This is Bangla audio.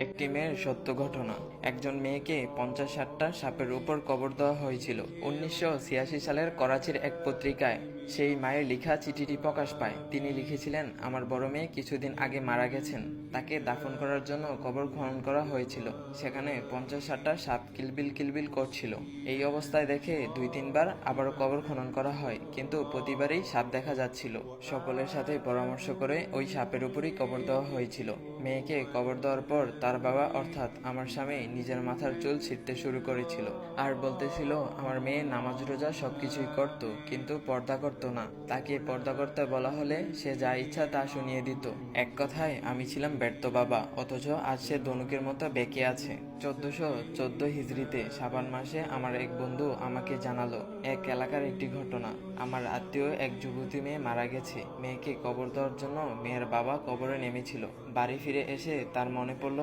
একটি মেয়ের সত্য ঘটনা। একজন মেয়েকে 50-60টা সাপের উপর কবর দেওয়া হয়েছিল 1986 সালের করাচির এক পত্রিকায়। সেই মায়ের লেখা চিঠিটি প্রকাশ পায়। তিনি লিখেছিলেন, আমার বড় মেয়ে কিছুদিন আগে মারা গেছেন। তাকে দাফন করার জন্য কবর খনন করা হয়েছিল। সেখানে 50-60টা সাপ কিলবিল কিলবিল করছিল। এই অবস্থায় দেখে 2-3 বার আবারও কবর খনন করা হয়, কিন্তু প্রতিবারই সাপ দেখা যাচ্ছিল। সকলের সাথে পরামর্শ করে ওই সাপের উপরই কবর দেওয়া হয়েছিল। মেয়েকে কবর দেওয়ার পর তার বাবা অর্থাৎ আমার স্বামী নিজের মাথার চুল ছিঁড়তে শুরু করেছিল আর বলতেছিল আমার মেয়ে নামাজ রোজা সবকিছুই করত, কিন্তু পর্দা করত না। তাকে পর্দা করতে বলা হলে সে যা ইচ্ছা তা শুনিয়ে দিত। এক কথায় আমি ছিলাম ব্যর্থ বাবা, অথচ আজ সে ধনুকের মতো বেঁকে আছে। 1414 হিজরিতে শাবান মাসে আমার এক বন্ধু আমাকে জানালো এক এলাকার একটি ঘটনা। আমার আত্মীয় এক যুবতী মেয়ে মারা গেছে। মেয়েকে কবর দেওয়ার জন্য মেয়ের বাবা কবরে নেমেছিল। বাড়ি ফিরে এসে তার মনে পড়ল